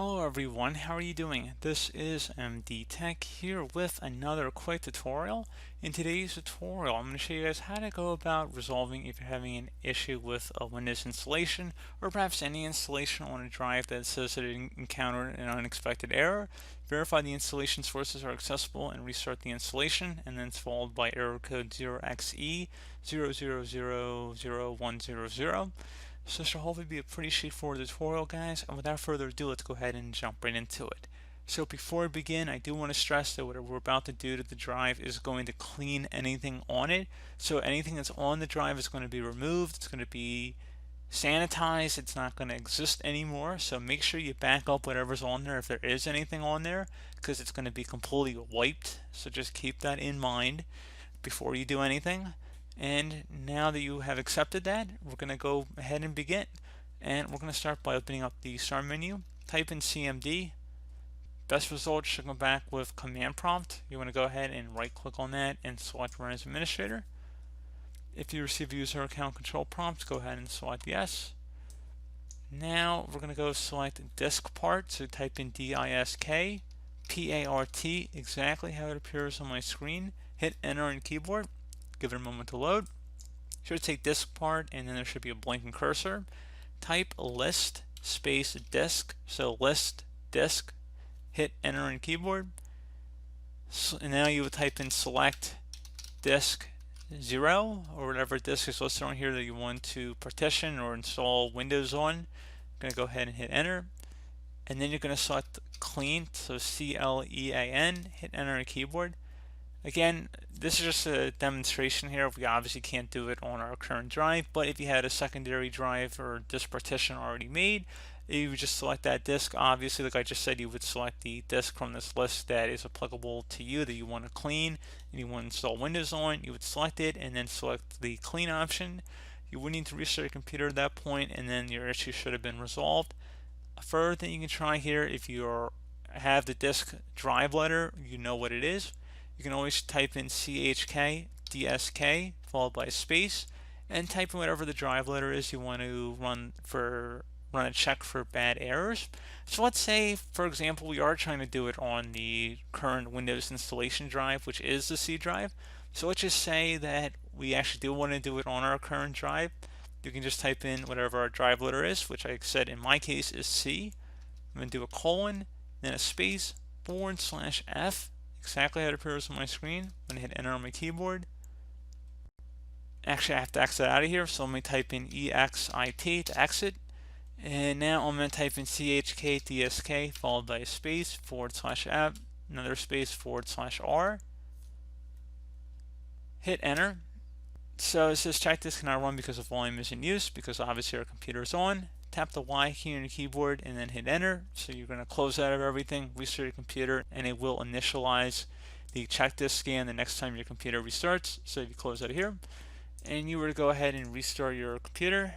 Hello everyone, how are you doing? This is MD Tech here with another quick tutorial. In today's tutorial, I'm going to show you guys how to go about resolving if you're having an issue with a Windows installation or perhaps any installation on a drive that says that it encountered an unexpected error. Verify the installation sources are accessible and restart the installation, and then it's followed by error code 0xe00000100. So this should hopefully be a pretty straightforward tutorial, guys, and without further ado, let's go ahead and jump right into it. So before we begin, I do want to stress that what we're about to do to the drive is going to clean anything on it. So anything that's on the drive is going to be removed, it's going to be sanitized, it's not going to exist anymore. So make sure you back up whatever's on there if there is anything on there, because it's going to be completely wiped. So just keep that in mind before you do anything. And now that you have accepted that, we're going to go ahead and begin. And we're going to start by opening up the start menu, type in CMD. Best result should come back with command prompt. You want to go ahead and right click on that and select run as administrator. If you receive a user account control prompt, go ahead and select yes. Now we're going to go select Diskpart, so type in DISK PART, exactly how it appears on my screen. Hit enter on your keyboard. Give it a moment to load. Should take Diskpart, and then there should be a blinking cursor. Type list space disk, so list disk. Hit enter on your keyboard. And now you would type in select disk 0 or whatever disk is listed on here that you want to partition or install Windows on. I'm going to go ahead and hit enter. And then you're going to select clean, so CLEAN. Hit enter on your keyboard. Again, this is just a demonstration here. We obviously can't do it on our current drive, but if you had a secondary drive or disk partition already made, you would just select that disk. Obviously, like I just said, you would select the disk from this list that is applicable to you that you want to clean and you want to install Windows on. You would select it and then select the clean option. You would need to restart your computer at that point, and then your issue should have been resolved. A further thing you can try here, if you have the disk drive letter, you know what it is. You can always type in CHK DSK followed by a space and type in whatever the drive letter is you want to run a check for bad errors. So let's say, for example, we are trying to do it on the current Windows installation drive, which is the C drive. So let's just say that we actually do want to do it on our current drive. You can just type in whatever our drive letter is, which I said in my case is C. I'm going to do a colon, then a space, /F, exactly how it appears on my screen. I'm going to hit enter on my keyboard. Actually, I have to exit out of here, so let me type in EXIT to exit. And now I'm going to type in CHKDSK followed by a space, /F, another space, /R. Hit enter. So it says check this cannot run because the volume is in use, because obviously our computer is on. Tap the Y key on your keyboard and then hit enter. So you're going to close out of everything, restart your computer, and it will initialize the check disk scan the next time your computer restarts. So if you close out of here and you were to go ahead and restart your computer,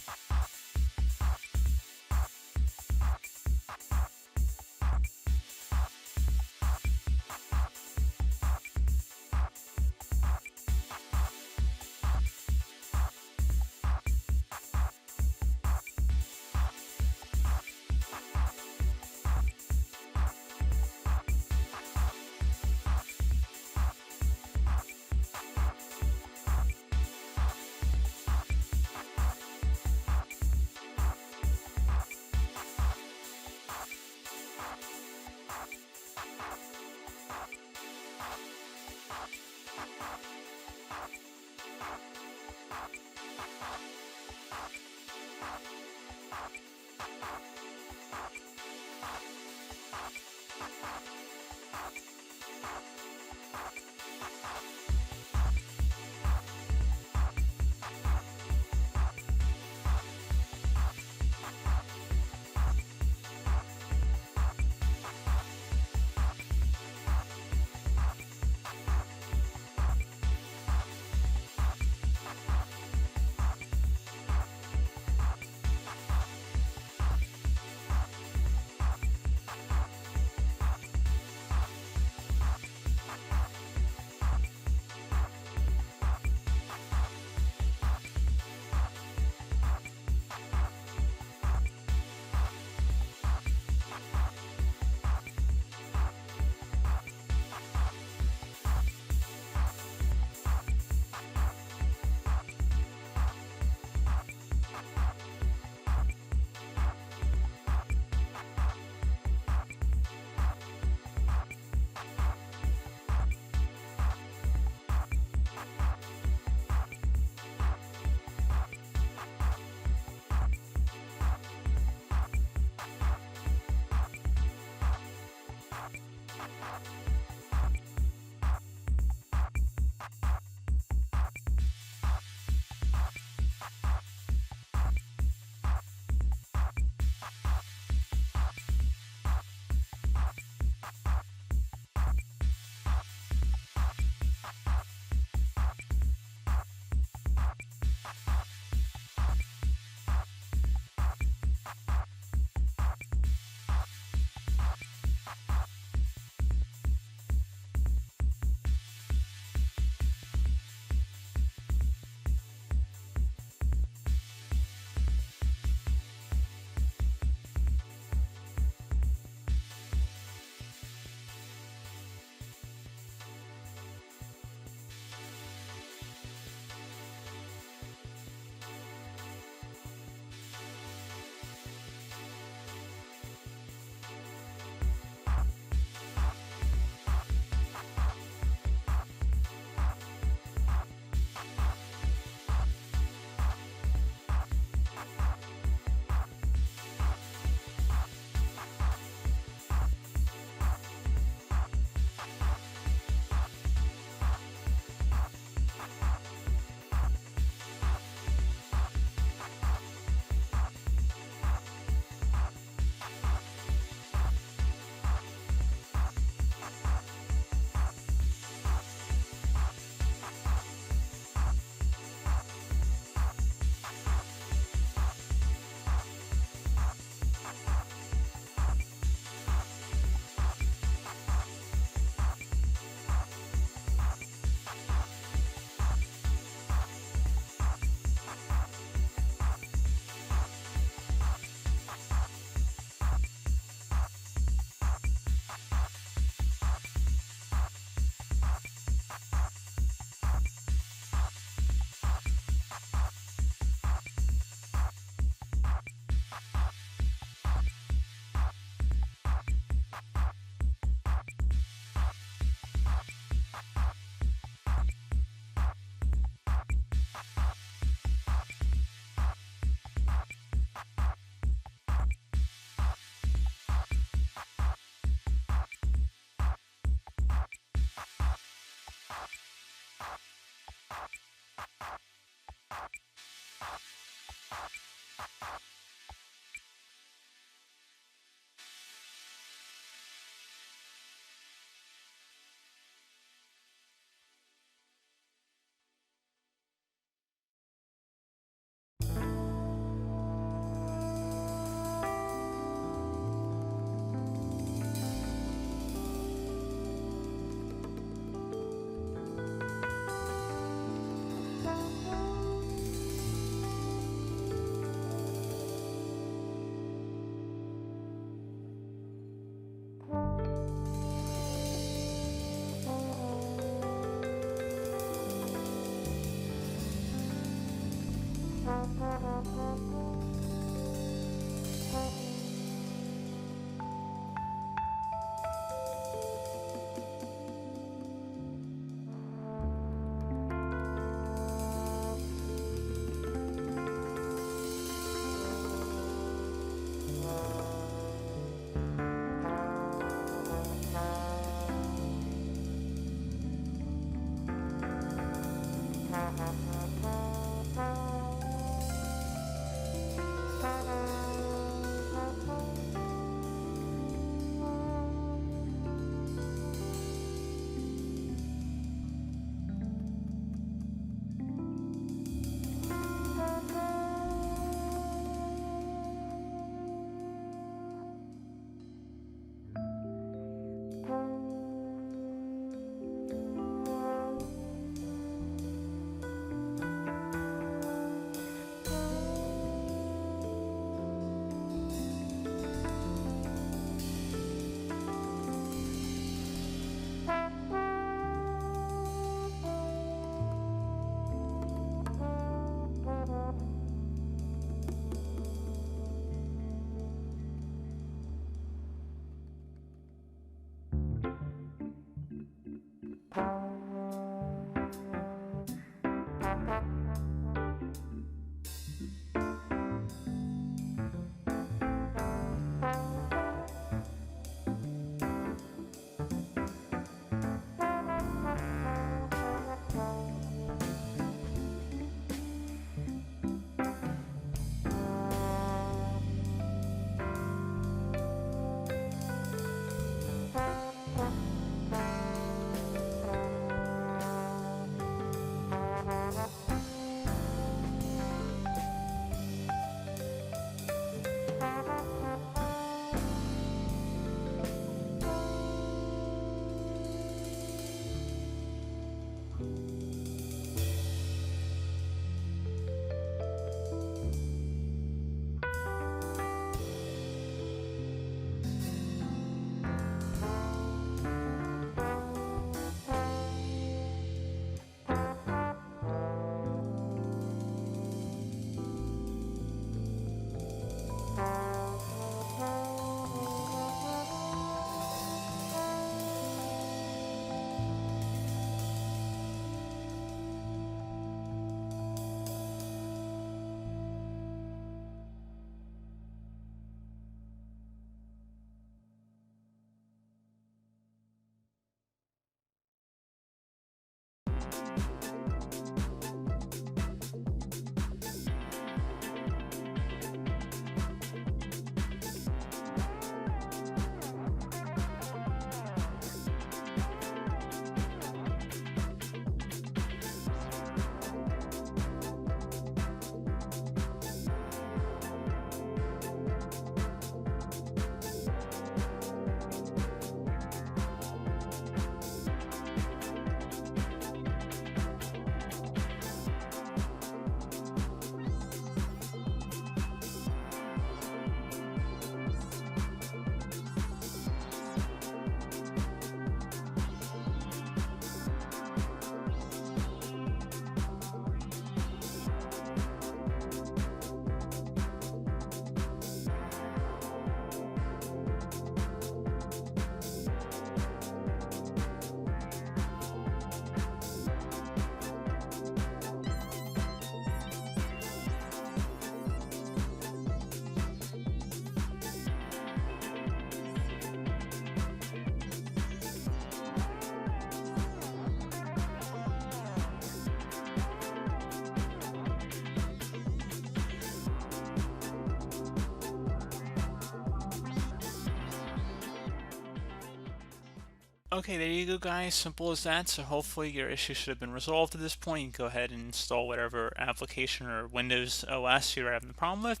Okay, there you go, guys. Simple as that. So hopefully your issue should have been resolved at this point. You can go ahead and install whatever application or Windows OS you're having the problem with.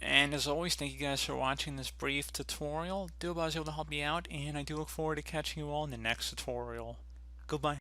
And as always, thank you guys for watching this brief tutorial. Do hope I was able to help you out, and I do look forward to catching you all in the next tutorial. Goodbye.